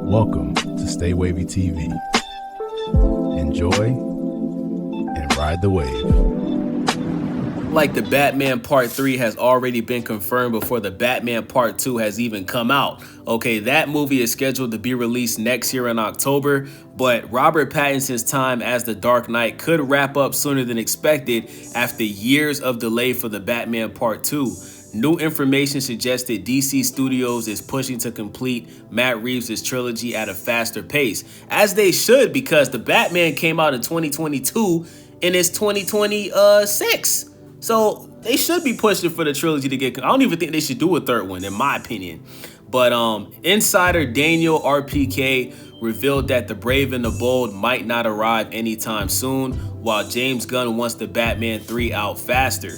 Welcome to Stay Wavy TV. Enjoy and ride the wave. Like the Batman Part 3 has already been confirmed before the Batman Part 2 has even come out. Okay, that movie is scheduled to be released next year in October, but Robert Pattinson's time as the Dark Knight could wrap up sooner than expected after years of delay for the Batman Part 2. New information suggests that DC Studios is pushing to complete Matt Reeves' trilogy at a faster pace, as they should, because the Batman came out in 2022 and it's 2026. So they should be pushing for the trilogy to get. I don't even think they should do a third one, in my opinion. But insider Daniel RPK revealed that The Brave and the Bold might not arrive anytime soon, while James Gunn wants the Batman 3 out faster.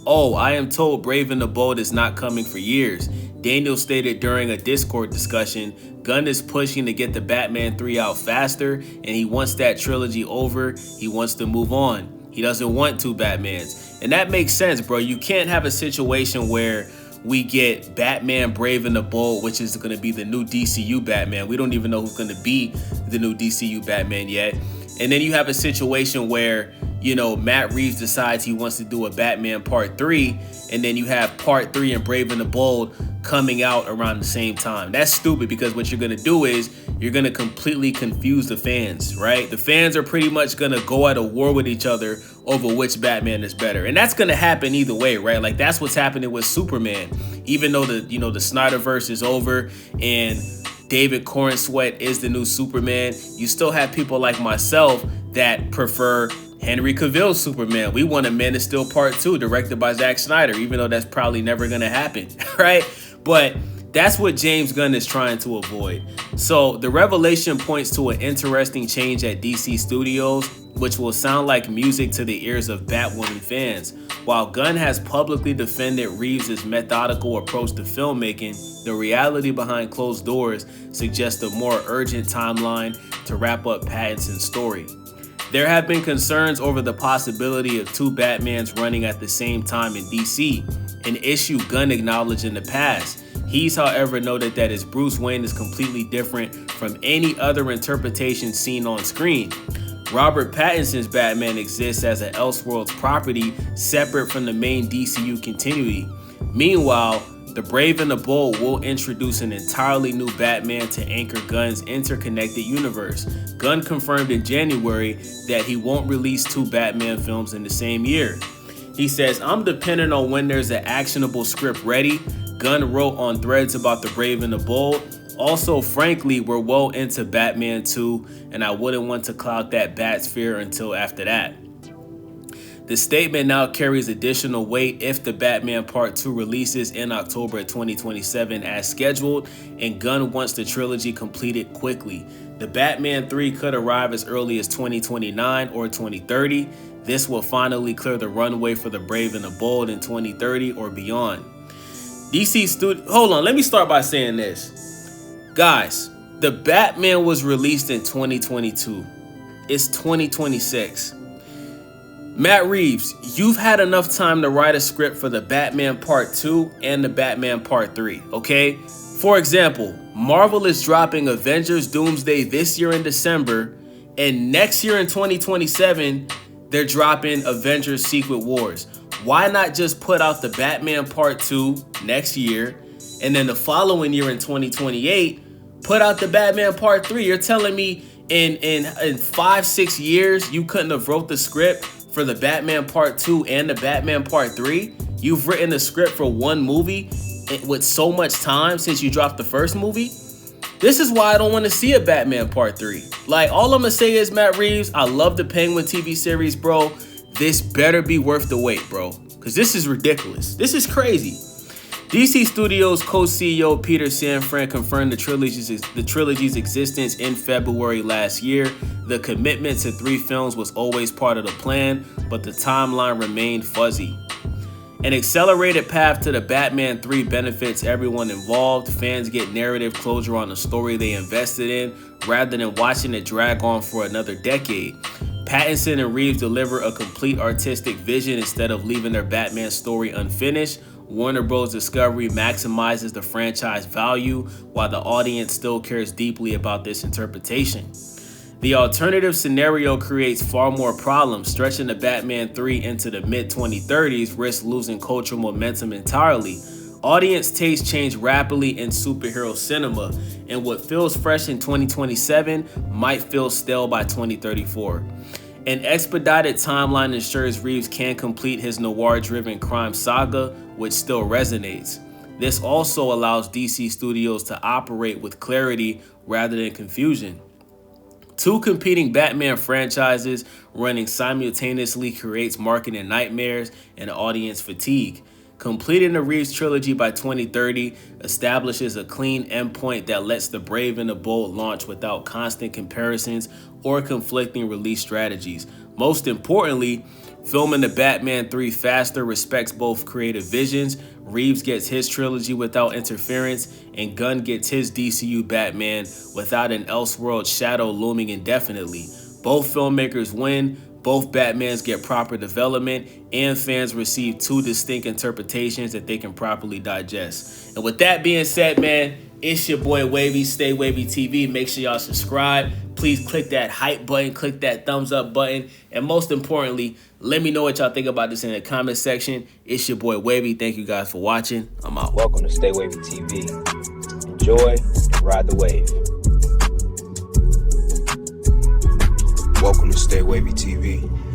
Oh, I am told Brave and the Bold is not coming for years. Daniel stated during a Discord discussion, Gunn is pushing to get the Batman 3 out faster, and he wants that trilogy over. He wants to move on. He doesn't want two Batmans. And that makes sense, bro. You can't have a situation where we get Batman Brave and the Bold, which is going to be the new DCU Batman. We don't even know who's going to be the new DCU Batman yet. And then you have a situation where, you know, Matt Reeves decides he wants to do a Batman Part 3, and then you have Part 3 and Brave and the Bold coming out around the same time. That's stupid, because what you're going to do is you're going to completely confuse the fans, right? The fans are pretty much going to go at a war with each other over which Batman is better. And that's going to happen either way, right? Like, that's what's happening with Superman. Even though the Snyderverse is over and David Corenswet is the new Superman, you still have people like myself that prefer Henry Cavill's Superman. We want a Man of Steel Part 2 directed by Zack Snyder, even though that's probably never going to happen, right? But that's what James Gunn is trying to avoid. So the revelation points to an interesting change at DC Studios, which will sound like music to the ears of Batwoman fans. While Gunn has publicly defended Reeves' methodical approach to filmmaking, the reality behind closed doors suggests a more urgent timeline to wrap up Pattinson's story. There have been concerns over the possibility of two Batmans running at the same time in DC, an issue Gunn acknowledged in the past. He's, however, noted that his Bruce Wayne is completely different from any other interpretation seen on screen. Robert Pattinson's Batman exists as an Elseworlds property separate from the main DCU continuity. Meanwhile, The Brave and the Bold will introduce an entirely new Batman to anchor Gunn's interconnected universe. Gunn confirmed in January that he won't release two Batman films in the same year. He says, "I'm dependent on when there's an actionable script ready." Gunn wrote on Threads about The Brave and the Bold. "Also, frankly, we're well into Batman 2, and I wouldn't want to cloud that Batsphere until after that." The statement now carries additional weight if the Batman Part 2 releases in October 2027 as scheduled, and Gunn wants the trilogy completed quickly. The Batman 3 could arrive as early as 2029 or 2030. This will finally clear the runway for The Brave and the Bold in 2030 or beyond. Hold on, let me start by saying this. Guys, the Batman was released in 2022. It's 2026. Matt Reeves, you've had enough time to write a script for the Batman Part 2 and the Batman Part 3, okay? For example, Marvel is dropping Avengers Doomsday this year in December, and next year in 2027, they're dropping Avengers Secret Wars. Why not just put out the Batman Part 2 next year, and then the following year in 2028, put out the Batman Part 3? You're telling me in 5-6 years, you couldn't have wrote the script for the Batman Part 2 and the Batman Part 3? You've written the script for one movie with so much time since you dropped the first movie? This is why I don't want to see a Batman Part 3. Like, all I'm going to say is, Matt Reeves, I love the Penguin TV series, bro. This better be worth the wait, bro. Because this is ridiculous. This is crazy. DC Studios co-CEO Peter Safran confirmed the trilogy's existence in February last year. The commitment to 3 films was always part of the plan, but the timeline remained fuzzy. An accelerated path to the Batman 3 benefits everyone involved. Fans get narrative closure on the story they invested in, rather than watching it drag on for another decade. Pattinson and Reeves deliver a complete artistic vision instead of leaving their Batman story unfinished. Warner Bros. Discovery maximizes the franchise value while the audience still cares deeply about this interpretation. The alternative scenario creates far more problems. Stretching the Batman 3 into the mid-2030s risks losing cultural momentum entirely. Audience tastes change rapidly in superhero cinema, and what feels fresh in 2027 might feel stale by 2034. An expedited timeline ensures Reeves can complete his noir-driven crime saga, which still resonates. This also allows DC Studios to operate with clarity rather than confusion. Two competing Batman franchises running simultaneously creates marketing nightmares and audience fatigue. Completing the Reeves trilogy by 2030 establishes a clean endpoint that lets the brave and the bold launch without constant comparisons or conflicting release strategies. Most importantly, filming the Batman 3 faster respects both creative visions. Reeves gets his trilogy without interference, and Gunn gets his DCU Batman without an Elseworld shadow looming indefinitely. Both filmmakers win, both Batmans get proper development, and fans receive two distinct interpretations that they can properly digest. And with that being said, man, it's your boy Wavy, Stay Wavy TV. Make sure y'all subscribe. Please click that hype button, click that thumbs up button, and most importantly, let me know what y'all think about this in the comment section. It's your boy Wavy. Thank you guys for watching. I'm out. Welcome to Stay Wavy TV. Enjoy and ride the wave. Welcome to Stay Wavy TV.